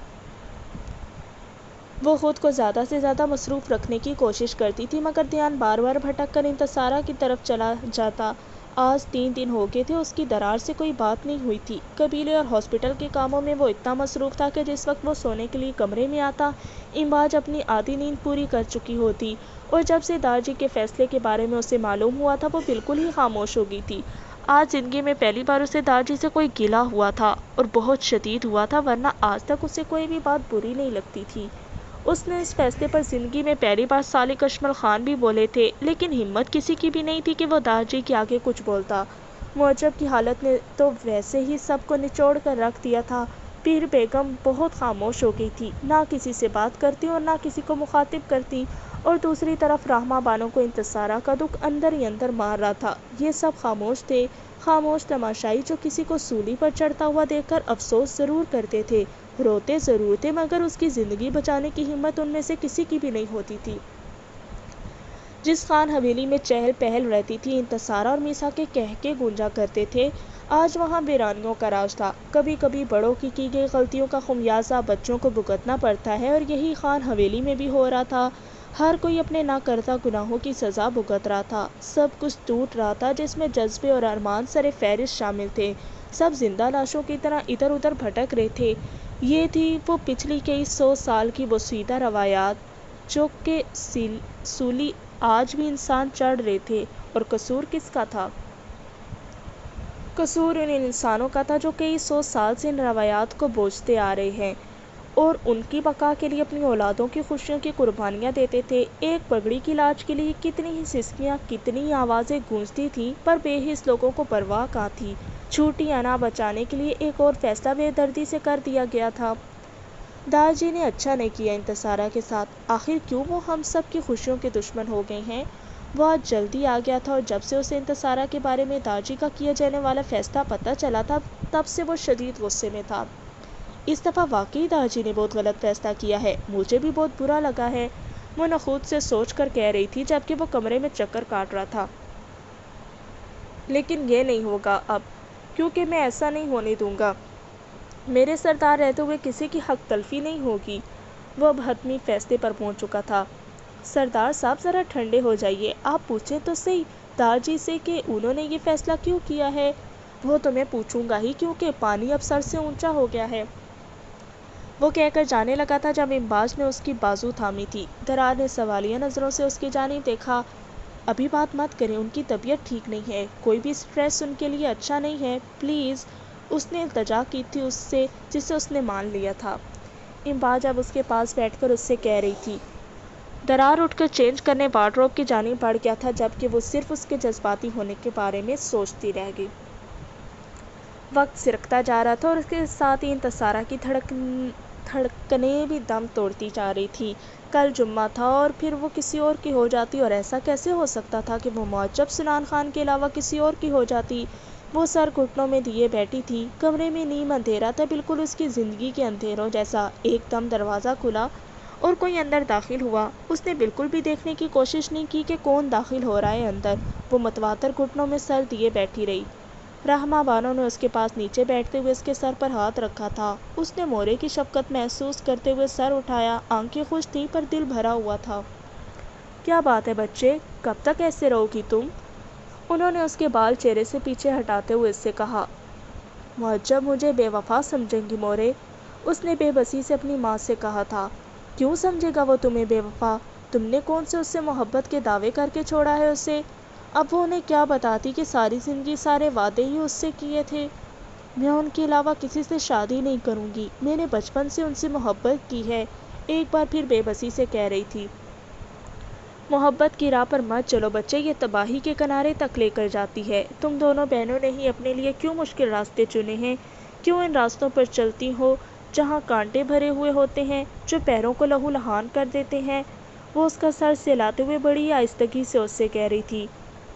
وہ خود کو زیادہ سے زیادہ مصروف رکھنے کی کوشش کرتی تھی، مگر دھیان بار بار بھٹک کر انتصارہ کی طرف چلا جاتا۔ آج 3 دن ہو گئے تھے اس کی درار سے کوئی بات نہیں ہوئی تھی۔ قبیلے اور ہاسپٹل کے کاموں میں وہ اتنا مصروف تھا کہ جس وقت وہ سونے کے لیے کمرے میں آتا، امباج اپنی آدھی نیند پوری کر چکی ہوتی، اور جب سے دارجی کے فیصلے کے بارے میں اسے معلوم ہوا تھا وہ بالکل ہی خاموش ہو گئی تھی۔ آج زندگی میں پہلی بار اسے دارجی سے کوئی گلہ ہوا تھا، اور بہت شدید ہوا تھا، ورنہ آج تک اسے کوئی بھی بات بری نہیں لگتی تھی۔ اس نے اس فیصلے پر زندگی میں پہلی بار صالح اجمل خان بھی بولے تھے، لیکن ہمت کسی کی بھی نہیں تھی کہ وہ دارجی کے آگے کچھ بولتا۔ معجب کی حالت نے تو ویسے ہی سب کو نچوڑ کر رکھ دیا تھا۔ پیر بیگم بہت خاموش ہو گئی تھی، نہ کسی سے بات کرتی اور نہ کسی کو مخاطب کرتی، اور دوسری طرف رحمہ بانو کو انتصارہ کا دکھ اندر ہی اندر مار رہا تھا۔ یہ سب خاموش تھے، خاموش تماشائی جو کسی کو سولی پر چڑھتا ہوا دیکھ کر افسوس ضرور کرتے تھے، روتے ضرور تھے، مگر اس کی زندگی بچانے کی ہمت ان میں سے کسی کی بھی نہیں ہوتی تھی۔ جس خان حویلی میں چہل پہل رہتی تھی، انتصارہ اور میسا کے قہقہے گونجا کرتے تھے، آج وہاں ویرانیوں کا راج تھا۔ کبھی کبھی بڑوں کی گئی غلطیوں کا خمیازہ بچوں کو بھگتنا پڑتا ہے، اور یہی خان حویلی میں بھی ہو رہا تھا۔ ہر کوئی اپنے نہ کردہ گناہوں کی سزا بھگت رہا تھا، سب کچھ ٹوٹ رہا تھا جس میں جذبے اور ارمان سر فہرست شامل تھے، سب زندہ لاشوں کی طرح ادھر ادھر بھٹک رہے تھے۔ یہ تھی وہ پچھلی کئی 100 سال کی بوسیدہ روایات جو کہ سولی آج بھی انسان چڑھ رہے تھے، اور قصور کس کا تھا؟ قصور ان انسانوں کا تھا جو کئی 100 سال سے ان روایات کو بوجھتے آ رہے ہیں، اور ان کی بقا کے لیے اپنی اولادوں کی خوشیوں کی قربانیاں دیتے تھے۔ ایک پگڑی کی لاج کے لیے کتنی ہی سسکیاں، کتنی ہی آوازیں گونجتی تھیں، پر بے حس لوگوں کو پرواہ کہاں تھی۔ چھوٹی انا بچانے کے لیے ایک اور فیصلہ بے دردی سے کر دیا گیا تھا۔ دارجی نے اچھا نہیں کیا انتصارہ کے ساتھ، آخر کیوں وہ ہم سب کی خوشیوں کے دشمن ہو گئے ہیں؟ وہ آج جلدی آ گیا تھا، اور جب سے اسے انتصارہ کے بارے میں دارجی کا کیا جانے والا فیصلہ پتہ چلا تھا، تب سے وہ شدید غصے میں تھا۔ اس دفعہ واقعی دارجی نے بہت غلط فیصلہ کیا ہے، مجھے بھی بہت برا لگا ہے، وہ نخوت سے سوچ کر کہہ رہی تھی جبکہ وہ کمرے میں چکر کاٹ رہا تھا۔ لیکن یہ نہیں ہوگا اب، کیونکہ میں ایسا نہیں ہونے دوں گا۔ میرے سردار رہتے ہوئے کسی کی حق تلفی نہیں ہوگی۔ وہ اب حتمی فیصلے پر پہنچ چکا تھا۔ سردار صاحب ذرا ٹھنڈے ہو جائیے، آپ پوچھیں تو صحیح دارجی سے کہ انہوں نے یہ فیصلہ کیوں کیا ہے۔ وہ تو میں پوچھوں گا ہی، کیونکہ پانی اب سر سے اونچا ہو گیا ہے، وہ کہہ کر جانے لگا تھا جب امباج نے اس کی بازو تھامی تھی۔ درار نے سوالیہ نظروں سے اس کی جانب دیکھا۔ ابھی بات مت کریں، ان کی طبیعت ٹھیک نہیں ہے، کوئی بھی اسٹریس ان کے لیے اچھا نہیں ہے، پلیز، اس نے التجا کی تھی اس سے، جسے اس نے مان لیا تھا۔ امباج اب اس کے پاس بیٹھ کر اس سے کہہ رہی تھی۔ درار اٹھ کر چینج کرنے وارڈروب کی جانب بڑھ گیا تھا، جبکہ وہ صرف اس کے جذباتی ہونے کے بارے میں سوچتی رہ گئی۔ وقت سرکتا جا رہا تھا، اور اس کے ساتھ ہی انتصارہ کی دھڑکن دھڑکنیں بھی دم توڑتی جا رہی تھی۔ کل جمعہ تھا اور پھر وہ کسی اور کی ہو جاتی، اور ایسا کیسے ہو سکتا تھا کہ وہ معجب سنان خان کے علاوہ کسی اور کی ہو جاتی؟ وہ سر گھٹنوں میں دیے بیٹھی تھی۔ کمرے میں نیم اندھیرا تھا، بالکل اس کی زندگی کے اندھیروں جیسا۔ ایک دم دروازہ کھلا اور کوئی اندر داخل ہوا۔ اس نے بالکل بھی دیکھنے کی کوشش نہیں کی کہ کون داخل ہو رہا ہے اندر۔ وہ متواتر گھٹنوں میں سر دیے بیٹھی رہی۔ رحمہ بانو نے اس کے پاس نیچے بیٹھتے ہوئے اس کے سر پر ہاتھ رکھا تھا۔ اس نے مورے کی شفقت محسوس کرتے ہوئے سر اٹھایا۔ آنکھیں خوش تھیں پر دل بھرا ہوا تھا۔ کیا بات ہے بچے، کب تک ایسے رہو گی تم؟ انہوں نے اس کے بال چہرے سے پیچھے ہٹاتے ہوئے اس سے کہا۔ معجب مجھے بے وفا سمجھیں گی مورے، اس نے بے بسی سے اپنی ماں سے کہا تھا۔ کیوں سمجھے گا وہ تمہیں بے وفا؟ تم نے کون سے اس سے محبت کے دعوے کر کے چھوڑا ہے اسے؟ اب وہ انہیں کیا بتاتی کہ ساری زندگی سارے وعدے ہی اس سے کیے تھے۔ میں ان کے علاوہ کسی سے شادی نہیں کروں گی، میں نے بچپن سے ان سے محبت کی ہے، ایک بار پھر بے بسی سے کہہ رہی تھی۔ محبت کی راہ پر مت چلو بچے، یہ تباہی کے کنارے تک لے کر جاتی ہے۔ تم دونوں بہنوں نے ہی اپنے لیے کیوں مشکل راستے چنے ہیں؟ کیوں ان راستوں پر چلتی ہو جہاں کانٹے بھرے ہوئے ہوتے ہیں، جو پیروں کو لہو لہان کر دیتے ہیں؟ وہ اس کا سر سہلاتے ہوئے بڑی آہستگی سے اس سے کہہ رہی تھی۔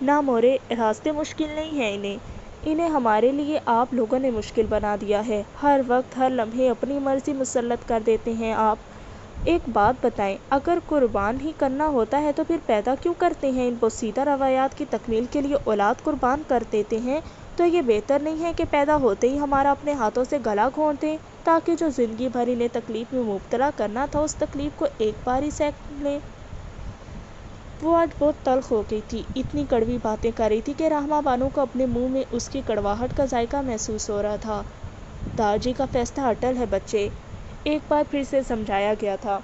نہ مورے، راستے مشکل نہیں ہیں انہیں ہمارے لیے آپ لوگوں نے مشکل بنا دیا ہے۔ ہر وقت ہر لمحے اپنی مرضی مسلط کر دیتے ہیں آپ۔ ایک بات بتائیں، اگر قربان ہی کرنا ہوتا ہے تو پھر پیدا کیوں کرتے ہیں؟ ان پوسیدہ روایات کی تکمیل کے لیے اولاد قربان کر دیتے ہیں تو یہ بہتر نہیں ہے کہ پیدا ہوتے ہی ہمارا اپنے ہاتھوں سے گلا گھونٹ دیں، تاکہ جو زندگی بھر انہیں تکلیف میں مبتلا کرنا تھا اس تکلیف کو ایک بار ہی سہ لیں۔ وہ آج بہت تلخ ہو گئی تھی، اتنی کڑوی باتیں کر رہی تھی کہ رحمہ بانو کو اپنے منہ میں اس کی کڑواہٹ کا ذائقہ محسوس ہو رہا تھا۔ دادا جی کا فیصلہ اٹل ہے بچے، ایک بار پھر سے سمجھایا گیا تھا۔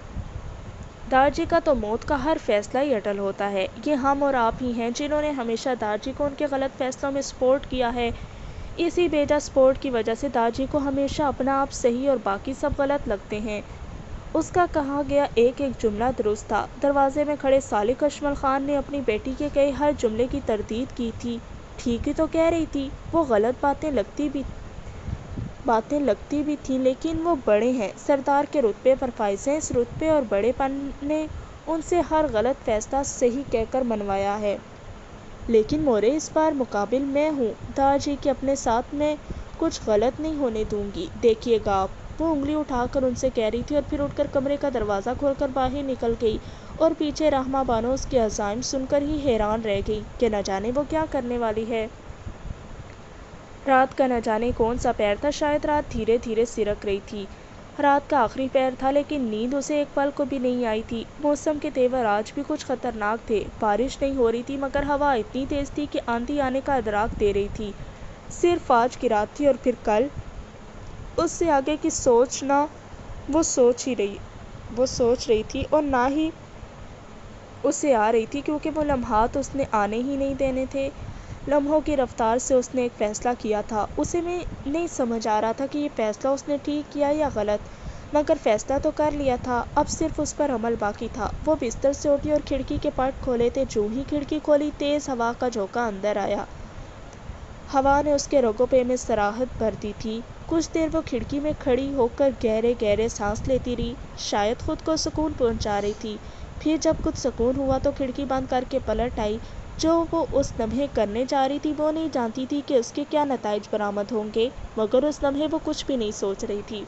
دادا جی کا تو موت کا ہر فیصلہ ہی اٹل ہوتا ہے۔ یہ ہم اور آپ ہی ہیں جنہوں نے ہمیشہ دادا جی کو ان کے غلط فیصلوں میں سپورٹ کیا ہے۔ اسی بیجا سپورٹ کی وجہ سے دادا جی کو ہمیشہ اپنا آپ صحیح اور باقی سب غلط لگتے ہیں۔ اس کا کہا گیا ایک ایک جملہ درست تھا۔ دروازے میں کھڑے سالک اشمل خان نے اپنی بیٹی کے کہے ہر جملے کی تردید کی تھی۔ ٹھیک ہی تو کہہ رہی تھی، وہ غلط باتیں لگتی بھی تھیں، لیکن وہ بڑے ہیں، سردار کے رتبے پر فائز ہیں۔ اس رتبے اور بڑے پن نے ان سے ہر غلط فیصلہ صحیح کہہ کر منوایا ہے۔ لیکن مورے، اس بار مقابل میں ہوں، دادا جی کے اپنے ساتھ میں کچھ غلط نہیں ہونے دوں گی، دیکھیے گا آپ۔ وہ انگلی اٹھا کر ان سے کہہ رہی تھی اور پھر اٹھ کر کمرے کا دروازہ کھول کر باہر نکل گئی، اور پیچھے رحمہ بانو اس کے عزائم سن کر ہی حیران رہ گئی کہ نہ جانے وہ کیا کرنے والی ہے۔ رات کا نہ جانے کون سا پہر تھا، شاید رات دھیرے دھیرے سرک رہی تھی۔ رات کا آخری پہر تھا، لیکن نیند اسے ایک پل کو بھی نہیں آئی تھی۔ موسم کے تیور آج بھی کچھ خطرناک تھے۔ بارش نہیں ہو رہی تھی، مگر ہوا اتنی تیز تھی کہ آندھی آنے کا ادراک دے رہی تھی۔ صرف آج کی رات تھی اور پھر کل؟ اس سے آگے کی سوچ نہ وہ سوچ رہی تھی اور نہ ہی اسے آ رہی تھی، کیونکہ وہ لمحات اس نے آنے ہی نہیں دینے تھے۔ لمحوں کی رفتار سے اس نے ایک فیصلہ کیا تھا۔ اسے میں نہیں سمجھ آ رہا تھا کہ یہ فیصلہ اس نے ٹھیک کیا یا غلط، مگر فیصلہ تو کر لیا تھا، اب صرف اس پر عمل باقی تھا۔ وہ بستر سے اٹھی اور کھڑکی کے پٹ کھولے تھے، جو ہی کھڑکی کھولی تیز ہوا کا جھونکا اندر آیا۔ ہوا نے اس کے رگوں پہ میں سراہد بھر دی تھی۔ کچھ دیر وہ کھڑکی میں کھڑی ہو کر گہرے گہرے سانس لیتی رہی، شاید خود کو سکون پہنچا رہی تھی۔ پھر جب کچھ سکون ہوا تو کھڑکی بند کر کے پلٹ آئی۔ جو وہ اس لمحے کرنے جا رہی تھی، وہ نہیں جانتی تھی کہ اس کے کیا نتائج برآمد ہوں گے، مگر اس لمحے وہ کچھ بھی نہیں سوچ رہی تھی۔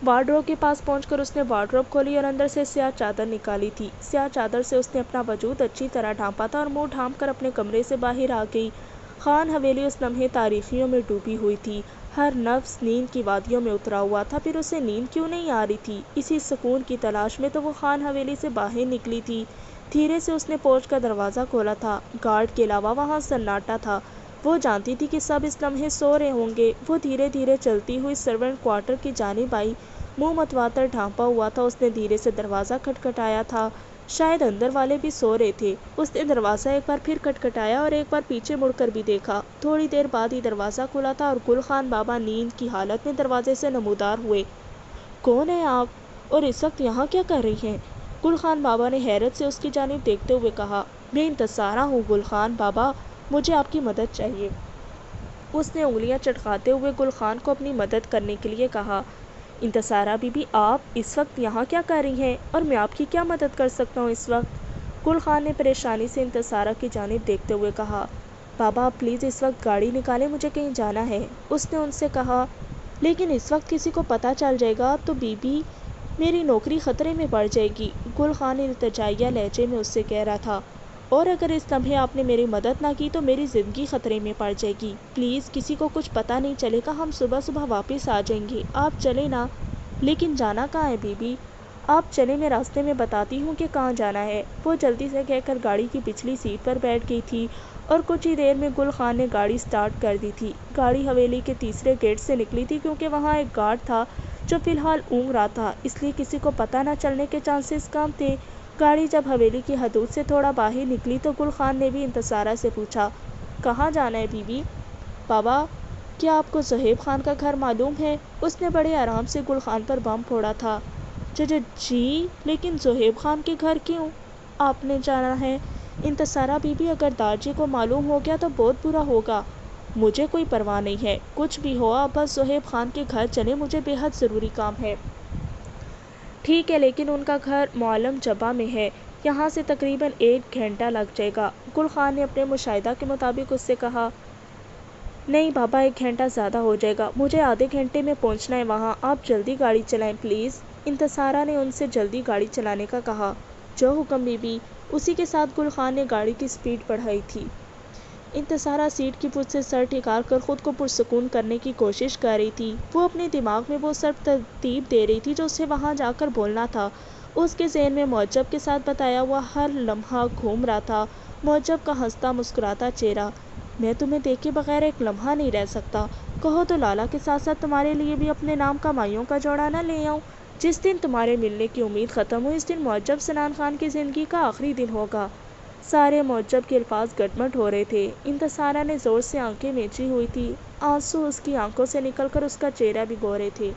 وارڈروب کے پاس پہنچ کر اس نے وارڈروب کھولی اور اندر سے سیاہ چادر نکالی تھی۔ سیاہ چادر سے اس نے اپنا وجود اچھی طرح ڈھانپا تھا اور منہ ڈھانپ کر اپنے کمرے سے باہر آ گئی۔ خان حویلی اس لمحے تاریکیوں میں ڈوبی ہوئی تھی، ہر نفس نیند کی وادیوں میں اترا ہوا تھا۔ پھر اسے نیند کیوں نہیں آ رہی تھی؟ اسی سکون کی تلاش میں تو وہ خان حویلی سے باہر نکلی تھی۔ دھیرے سے اس نے پورچ کا دروازہ کھولا تھا۔ گارڈ کے علاوہ وہاں سناٹا تھا۔ وہ جانتی تھی کہ سب اس لمحے سو رہے ہوں گے۔ وہ دھیرے دھیرے چلتی ہوئی سرونٹ کوارٹر کی جانب آئی، منہ متواتر ڈھانپا ہوا تھا۔ اس نے دھیرے سے دروازہ کھٹکھٹایا تھا، شاید اندر والے بھی سو رہے تھے۔ اس نے دروازہ ایک بار پھر کھٹکھٹایا اور ایک بار پیچھے مڑ کر بھی دیکھا۔ تھوڑی دیر بعد ہی دروازہ کھلا تھا اور گل خان بابا نیند کی حالت میں دروازے سے نمودار ہوئے۔ کون ہیں آپ اور اس وقت یہاں کیا کر رہی ہیں؟ گل خان بابا نے حیرت سے اس کی جانب دیکھتے ہوئے کہا۔ میں انتظارہ ہوں گل خان بابا، مجھے آپ کی مدد چاہیے۔ اس نے انگلیاں چٹکاتے ہوئے گل خان کو اپنی مدد کرنے کے لیے کہا۔ انتصارہ بی بی، آپ اس وقت یہاں کیا کر رہی ہیں اور میں آپ کی کیا مدد کر سکتا ہوں اس وقت؟ گل خان نے پریشانی سے انتصارہ کی جانب دیکھتے ہوئے کہا۔ بابا آپ پلیز اس وقت گاڑی نکالیں، مجھے کہیں جانا ہے، اس نے ان سے کہا۔ لیکن اس وقت کسی کو پتہ چل جائے گا تو بی بی میری نوکری خطرے میں پڑ جائے گی، گل خان التجائیہ لہجے میں اس سے کہہ رہا تھا، اور اگر اس لمحے آپ نے میری مدد نہ کی تو میری زندگی خطرے میں پڑ جائے گی، پلیز کسی کو کچھ پتہ نہیں چلے گا، ہم صبح صبح واپس آ جائیں گے، آپ چلیں نا۔ لیکن جانا کہاں ہے بی بی؟ آپ چلیں، میں راستے میں بتاتی ہوں کہ کہاں جانا ہے۔ وہ جلدی سے کہہ کر گاڑی کی پچھلی سیٹ پر بیٹھ گئی تھی اور کچھ ہی دیر میں گل خان نے گاڑی سٹارٹ کر دی تھی۔ گاڑی حویلی کے تیسرے گیٹ سے نکلی تھی کیونکہ وہاں ایک گارڈ تھا جو فی الحال اونگ رہا تھا، اس لیے کسی کو پتہ نہ چلنے کے چانسز کم تھے۔ گاڑی جب حویلی کی حدود سے تھوڑا باہر نکلی تو گل خان نے بھی انتصارہ سے پوچھا، کہاں جانا ہے بی بی؟ بابا کیا آپ کو زہیب خان کا گھر معلوم ہے؟ اس نے بڑے آرام سے گل خان پر بم پھوڑا تھا۔ جی لیکن زہیب خان کے گھر کیوں آپ نے جانا ہے؟ انتصارہ بی بی اگر داجی کو معلوم ہو گیا تو بہت برا ہوگا۔ مجھے کوئی پرواہ نہیں ہے، کچھ بھی ہو آپ بس زہیب خان کے گھر چلیں، مجھے بے حد ضروری کام ہے۔ ٹھیک ہے لیکن ان کا گھر معلم جبہ میں ہے، یہاں سے تقریباً 1 گھنٹہ لگ جائے گا، گل خان نے اپنے مشاہدہ کے مطابق اس سے کہا۔ نہیں بابا 1 گھنٹہ زیادہ ہو جائے گا، مجھے آدھے گھنٹے میں پہنچنا ہے وہاں، آپ جلدی گاڑی چلائیں پلیز۔ انتصارہ نے ان سے جلدی گاڑی چلانے کا کہا۔ جو حکم بی بی۔ اسی کے ساتھ گل خان نے گاڑی کی سپیڈ بڑھائی تھی۔ انتصارہ سیٹ کی پشت سے سر ٹھکا کر خود کو پرسکون کرنے کی کوشش کر رہی تھی، وہ اپنے دماغ میں وہ سب ترتیب دے رہی تھی جو اسے وہاں جا کر بولنا تھا، اس کے ذہن میں معجب کے ساتھ بتایا ہوا ہر لمحہ گھوم رہا تھا، معجب کا ہنستا مسکراتا چہرہ۔ میں تمہیں دیکھے بغیر ایک لمحہ نہیں رہ سکتا، کہو تو لالا کے ساتھ ساتھ تمہارے لیے بھی اپنے نام کا مائیوں کا جوڑا نہ لے آؤں؟ جس دن تمہارے ملنے کی امید ختم ہو اس دن معجب سنان خان کی زندگی کا آخری دن ہوگا۔ سارے معجب کے الفاظ گٹمٹ ہو رہے تھے، انتصارہ نے زور سے آنکھیں میچی ہوئی تھی، آنسو اس کی آنکھوں سے نکل کر اس کا چہرہ بھگو رہے تھے۔